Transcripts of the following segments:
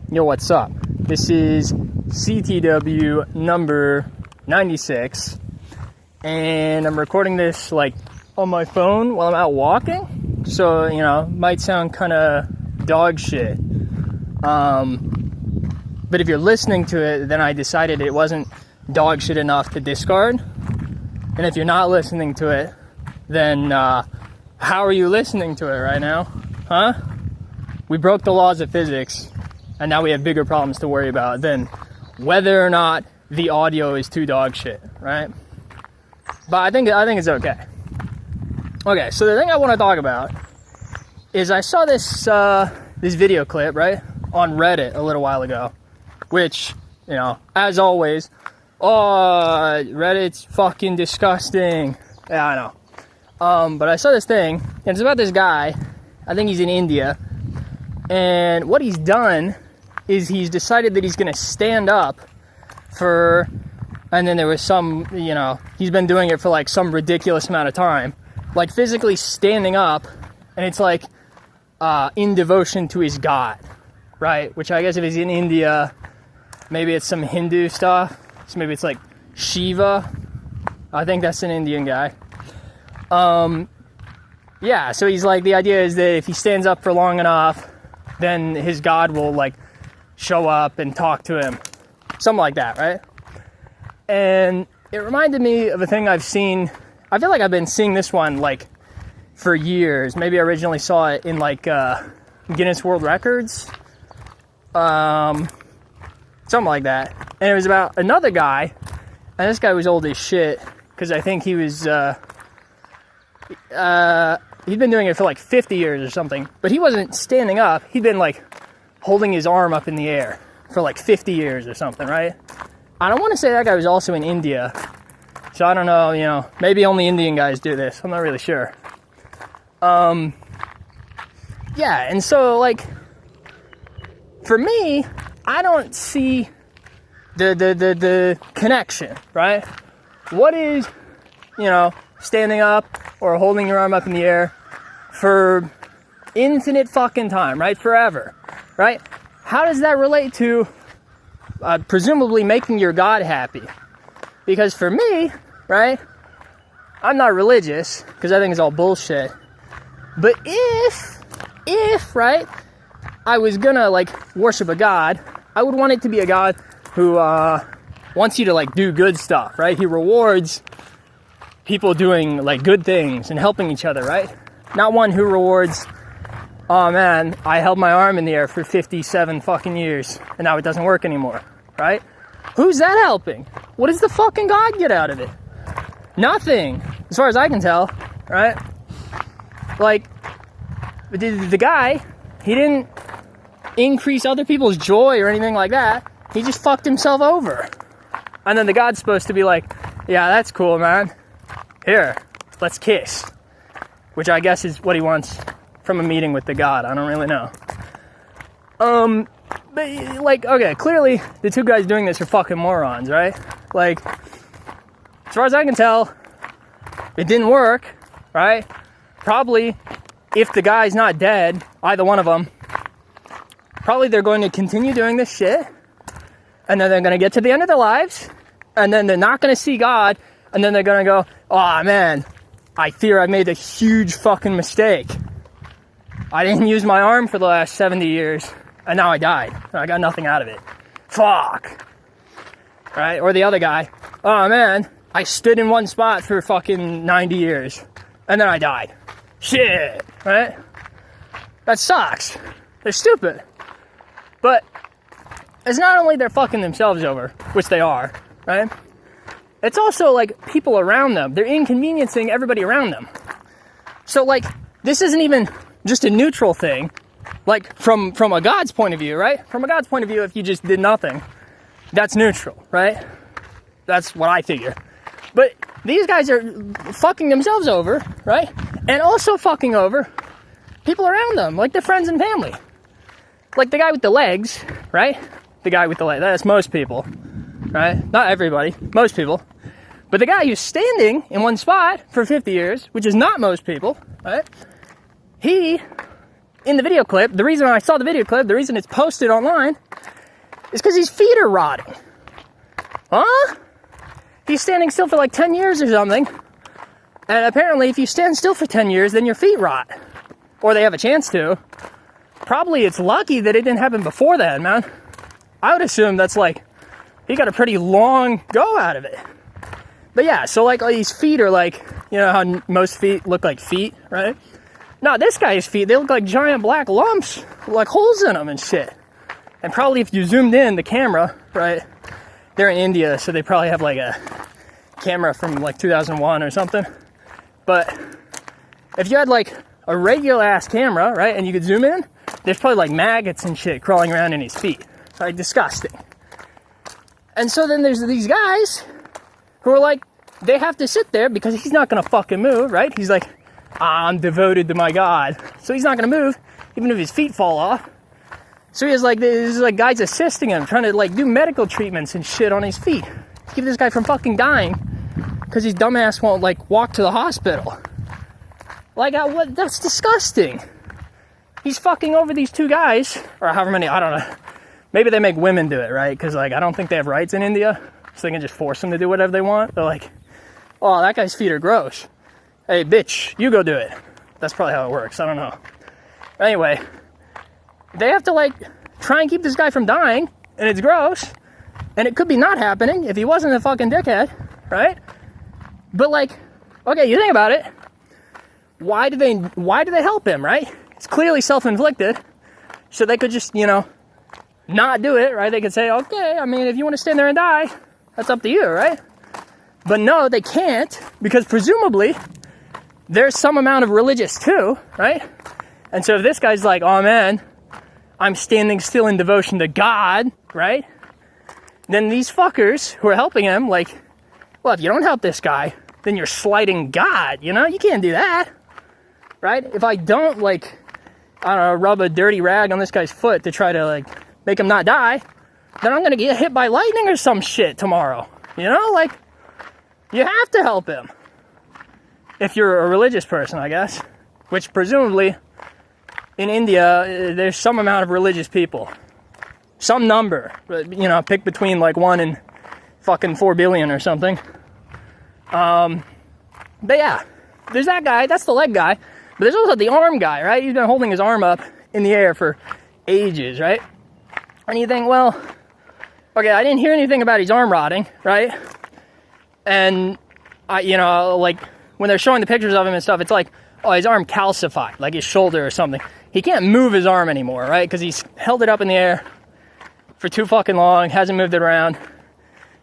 Yo, what's up? This is CTW number 96, and I'm recording this like on my phone while I'm out walking, so you know, might sound kind of dog shit. But if you're listening to it, then I decided it wasn't dog shit enough to discard. And if you're not listening to it, then how are you listening to it right now? Huh? We broke the laws of physics, and now we have bigger problems to worry about than whether or not the audio is too dog shit, right? But I think it's okay. Okay, so the thing I want to talk about is I saw this this video clip, right, on Reddit a little while ago, which, you know, as always, oh, Reddit's fucking disgusting. Yeah, I know. But I saw this thing, and it's about this guy. I think he's in India, and what he's done is he's decided that he's going to stand up for, and then there was some, you know, he's been doing it for like some ridiculous amount of time, like physically standing up, and it's like in devotion to his god, right? Which I guess if he's in India, maybe it's some Hindu stuff, so maybe it's like Shiva. I think that's an Indian guy. Yeah, so he's like, the idea is that if he stands up for long enough, then his god will like show up and talk to him, something like that, right? And it reminded me of a thing I've seen. I feel like I've been seeing this one like for years. Maybe I originally saw it in like Guinness World Records, something like that. And it was about another guy, and this guy was old as shit, because I think he was he'd been doing it for like 50 years or something, but he wasn't standing up. He'd been like holding his arm up in the air for like 50 years or something, right? I don't want to say that guy was also in India, so I don't know, you know, maybe only Indian guys do this. I'm not really sure. Yeah, and so like, for me, I don't see the connection, right? What is, you know, standing up or holding your arm up in the air for infinite fucking time, right? Forever, right? How does that relate to presumably making your God happy? Because for me, right, I'm not religious because I think it's all bullshit. But if, right, I was gonna like worship a God, I would want it to be a God who wants you to like do good stuff, right? He rewards people doing like good things and helping each other, right? Not one who rewards, oh man, I held my arm in the air for 57 fucking years and now it doesn't work anymore, right? Who's that helping? What does the fucking God get out of it? Nothing, as far as I can tell, right? Like, the guy, he didn't increase other people's joy or anything like that. He just fucked himself over. And then the God's supposed to be like, yeah, that's cool, man. Here, let's kiss. Which I guess is what he wants from a meeting with the God. I don't really know. But, like, okay, clearly the two guys doing this are fucking morons, right? Like, as far as I can tell, it didn't work, right? Probably, if the guy's not dead, either one of them, probably they're going to continue doing this shit, and then they're going to get to the end of their lives, and then they're not going to see God, and then they're going to go, oh man, I fear I made a huge fucking mistake. I didn't use my arm for the last 70 years, and now I died. I got nothing out of it. Fuck. Right? Or the other guy, oh man, I stood in one spot for fucking 90 years, and then I died. Shit. Right? That sucks. They're stupid. But it's not only they're fucking themselves over, which they are, right? It's also like people around them. They're inconveniencing everybody around them. So like, this isn't even just a neutral thing, like from a God's point of view, right? From a God's point of view, if you just did nothing, that's neutral, right? That's what I figure. But these guys are fucking themselves over, right? And also fucking over people around them, like their friends and family. Like the guy with the legs, right? The guy with the legs, that's most people, right? Not everybody, most people. But the guy who's standing in one spot for 50 years, which is not most people, right? He in the video clip, the reason I saw the video clip, the reason it's posted online, is because his feet are rotting. Huh? He's standing still for like 10 years or something. And apparently if you stand still for 10 years, then your feet rot. Or they have a chance to. Probably it's lucky that it didn't happen before then, man. I would assume that's like, he got a pretty long go out of it. But yeah, so like these feet are like, you know how most feet look like feet, right? No, this guy's feet, they look like giant black lumps, like holes in them and shit. And probably if you zoomed in the camera, right? They're in India, so they probably have like a camera from like 2001 or something. But if you had like a regular ass camera, right, and you could zoom in, there's probably like maggots and shit crawling around in his feet. It's like disgusting. And so then there's these guys who are like, they have to sit there because he's not gonna fucking move, right? He's like, I'm devoted to my God. So he's not gonna move, even if his feet fall off. So he has like, there's like guys assisting him, trying to like do medical treatments and shit on his feet. Keep this guy from fucking dying because his dumbass won't like walk to the hospital. Like, what? That's disgusting. He's fucking over these two guys, or however many, I don't know. Maybe they make women do it, right? Because like, I don't think they have rights in India, so they can just force them to do whatever they want. They're like, oh, that guy's feet are gross. Hey, bitch, you go do it. That's probably how it works. I don't know. Anyway, they have to like try and keep this guy from dying, and it's gross, and it could be not happening if he wasn't a fucking dickhead, right? But like, okay, you think about it. Why do they help him, right? It's clearly self-inflicted, so they could just, you know, not do it, right? They could say, okay, I mean, if you want to stand there and die, that's up to you, right? But no, they can't, because presumably there's some amount of religious too, right? And so if this guy's like, oh man, I'm standing still in devotion to God, right? Then these fuckers who are helping him, like, well, if you don't help this guy, then you're slighting God, you know? You can't do that, right? If I don't, like, I don't know, rub a dirty rag on this guy's foot to try to, like, make him not die, then I'm gonna get hit by lightning or some shit tomorrow, you know? Like, you have to help him. If you're a religious person, I guess. Which, presumably, in India, there's some amount of religious people. Some number, you know, pick between, like, 1 and fucking 4 billion or something. But yeah, there's that guy, that's the leg guy, but there's also the arm guy, right? He's been holding his arm up in the air for ages, right? And you think, well, okay, I didn't hear anything about his arm rotting, right? And you know, like, when they're showing the pictures of him and stuff, it's like, oh, his arm calcified, like his shoulder or something. He can't move his arm anymore, right? Because he's held it up in the air for too fucking long, hasn't moved it around.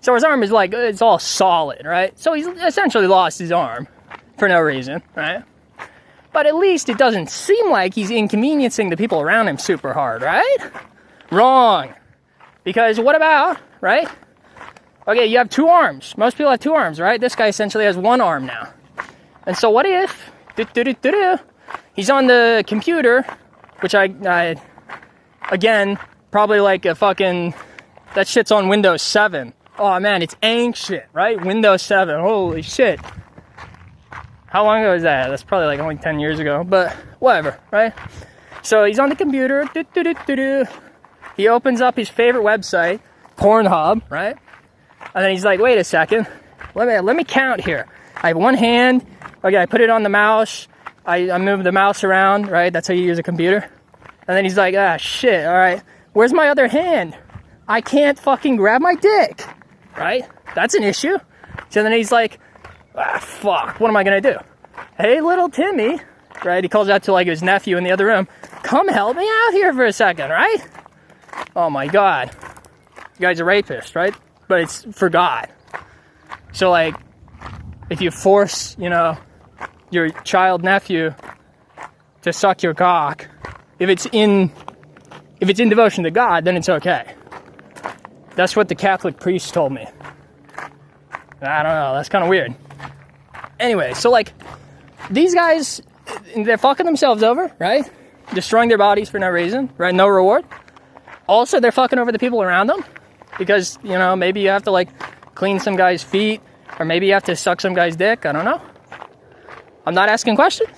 So his arm is like, it's all solid, right? So he's essentially lost his arm for no reason, right? But at least it doesn't seem like he's inconveniencing the people around him super hard, right? Wrong. Because what about, right? Okay, you have 2 arms. Most people have 2 arms, right? This guy essentially has 1 arm now. And so what if, he's on the computer, which I again, probably like a fucking, that shit's on Windows 7. Oh man, it's ancient, right? Windows 7, holy shit. How long ago is that? That's probably like only 10 years ago, but whatever, right? So he's on the computer, he opens up his favorite website, Pornhub, right? And then he's like, wait a second, let me count here. I have 1 hand, okay, I put it on the mouse, I move the mouse around, right? That's how you use a computer. And then he's like, ah, shit, all right, where's my other hand? I can't fucking grab my dick, right? That's an issue. So then he's like, ah, fuck, what am I gonna do? Hey, little Timmy, right? He calls out to like his nephew in the other room, come help me out here for a second, right? Oh my God. You guy's a rapist, right? But it's for God. So like, if you force, you know, your child nephew to suck your cock, if it's in devotion to God, then it's okay. That's what the Catholic priest told me. I don't know, that's kind of weird. Anyway, so like, these guys, they're fucking themselves over, right? Destroying their bodies for no reason, right? No reward. Also, they're fucking over the people around them, because, you know, maybe you have to like clean some guy's feet, or maybe you have to suck some guy's dick, I don't know. I'm not asking questions.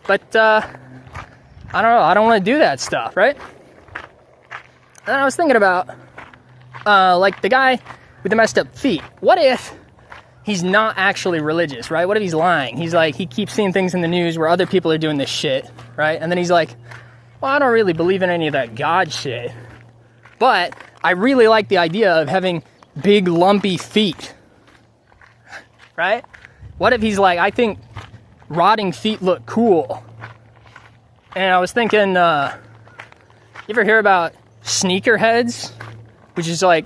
But, I don't know, I don't want to do that stuff, right? And I was thinking about, like the guy with the messed up feet. What if he's not actually religious, right? What if he's lying? He's like, he keeps seeing things in the news where other people are doing this shit, right? And then he's like, well, I don't really believe in any of that God shit, but I really like the idea of having big lumpy feet, right? What if he's like, I think rotting feet look cool? And I was thinking, you ever hear about sneakerheads? Which is like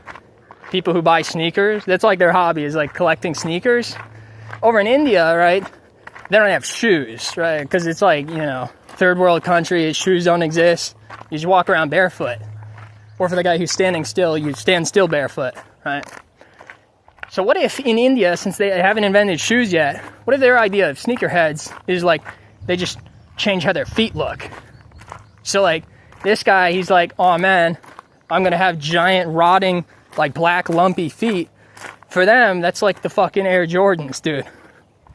people who buy sneakers. That's like their hobby, is like collecting sneakers. Over in India, right, they don't have shoes, right? Because it's like, you know, third world country, shoes don't exist. You just walk around barefoot. Or for the guy who's standing still, you stand still barefoot, right? So what if in India, since they haven't invented shoes yet, what if their idea of sneakerheads is like, they just change how their feet look? So like, this guy, he's like, oh man, I'm gonna have giant rotting, like black lumpy feet. For them, that's like the fucking Air Jordans, dude.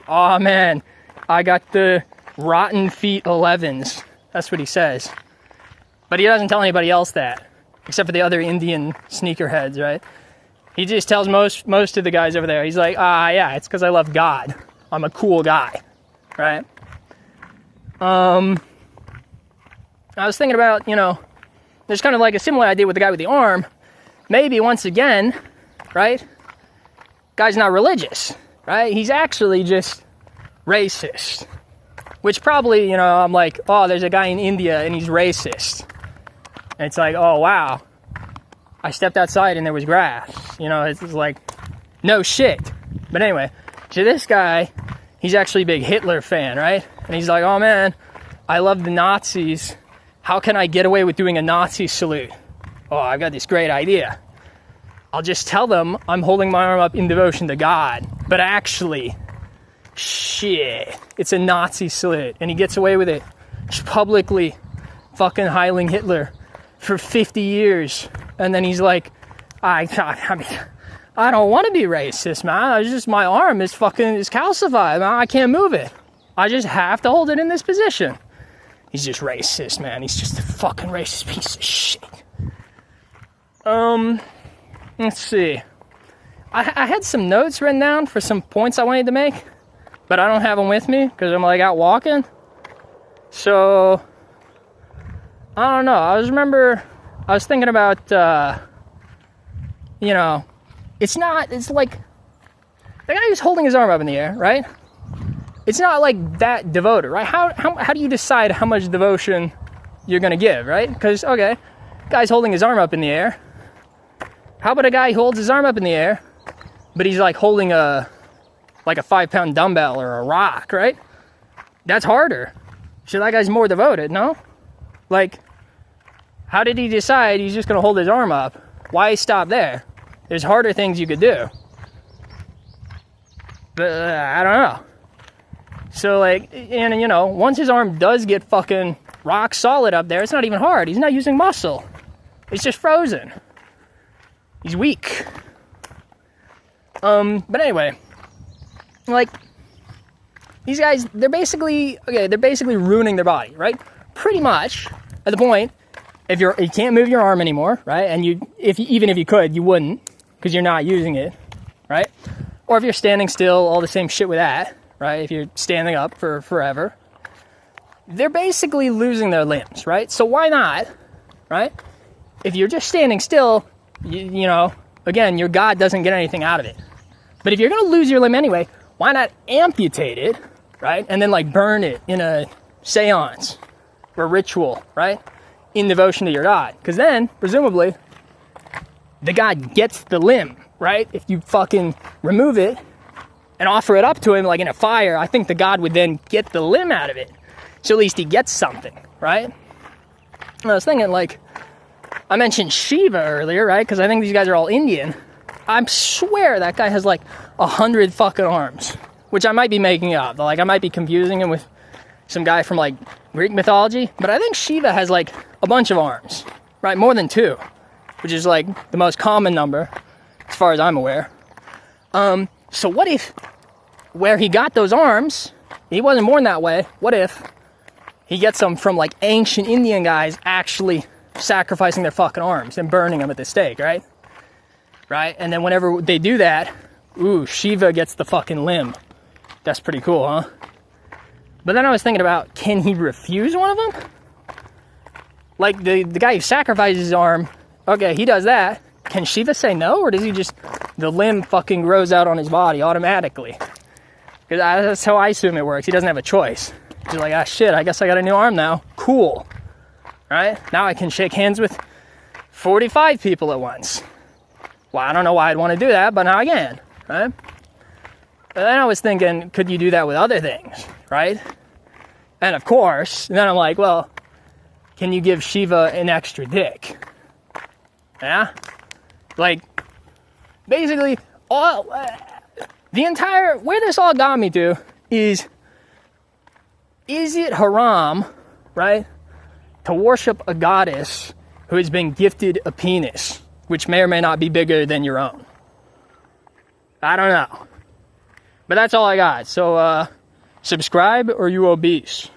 Oh man, I got the rotten feet 11s. That's what he says. But he doesn't tell anybody else that, except for the other Indian sneakerheads, right? He just tells most of the guys over there. He's like, yeah, it's because I love God. I'm a cool guy, right? I was thinking about, you know, there's kind of like a similar idea with the guy with the arm. Maybe once again, right? Guy's not religious, right? He's actually just racist. Which probably, you know, I'm like, oh, there's a guy in India and he's racist. And it's like, oh, wow. I stepped outside and there was grass. You know, it's like, no shit. But anyway, so this guy, he's actually a big Hitler fan, right? And he's like, oh man, I love the Nazis. How can I get away with doing a Nazi salute? Oh, I've got this great idea. I'll just tell them I'm holding my arm up in devotion to God. But actually, shit, it's a Nazi salute. And he gets away with it. Just publicly fucking heiling Hitler for 50 years. And then he's like, I don't want to be racist, man. It's just my arm is calcified, man. I can't move it. I just have to hold it in this position. He's just racist, man. He's just a fucking racist piece of shit. Let's see. I had some notes written down for some points I wanted to make, but I don't have them with me because I'm like out walking. So, I don't know. I was thinking about, you know, it's like, the guy who's holding his arm up in the air, right? It's not like that devoted, right? How do you decide how much devotion you're going to give, right? Because, okay, guy's holding his arm up in the air. How about a guy who holds his arm up in the air, but he's like holding a 5-pound dumbbell or a rock, right? That's harder. So that guy's more devoted, no? Like, how did he decide he's just going to hold his arm up? Why stop there? There's harder things you could do. But, I don't know. So, like, and you know, once his arm does get fucking rock solid up there, it's not even hard. He's not using muscle. It's just frozen. He's weak. But anyway, like, these guys, they're basically ruining their body, right? Pretty much, at the point, if you can't move your arm anymore, right? And even if you could, you wouldn't, because you're not using it, right? Or if you're standing still, all the same shit with that, right? If you're standing up for forever, they're basically losing their limbs, right? So why not, right? If you're just standing still, you know, again, your God doesn't get anything out of it. But if you're going to lose your limb anyway, why not amputate it, right? And then like burn it in a seance or ritual, right? In devotion to your God. Because then, presumably, the God gets the limb, right? If you fucking remove it and offer it up to him like in a fire, I think the God would then get the limb out of it. So at least he gets something, right? And I was thinking, like, I mentioned Shiva earlier, right? Because I think these guys are all Indian. I swear that guy has like 100 fucking arms, which I might be making up. Like, I might be confusing him with some guy from like Greek mythology, but I think Shiva has like a bunch of arms, right? More than 2, which is like the most common number as far as I'm aware. So what if where he got those arms, he wasn't born that way, what if he gets them from like ancient Indian guys actually sacrificing their fucking arms and burning them at the stake, right? Right? And then whenever they do that, ooh, Shiva gets the fucking limb. That's pretty cool, huh? But then I was thinking about, can he refuse one of them? Like the guy who sacrifices his arm, okay, he does that. Can Shiva say no, or does he just, the limb fucking grows out on his body automatically? Because that's how I assume it works. He doesn't have a choice. He's like, ah, shit, I guess I got a new arm now. Cool. Right? Now I can shake hands with 45 people at once. Well, I don't know why I'd want to do that, but now I can. Right? And then I was thinking, could you do that with other things? Right? And of course, and then I'm like, well, can you give Shiva an extra dick? Yeah? Like, basically, all the entire, where this all got me to is it haram, right, to worship a goddess who has been gifted a penis, which may or may not be bigger than your own? I don't know. But that's all I got. So, subscribe or you obese.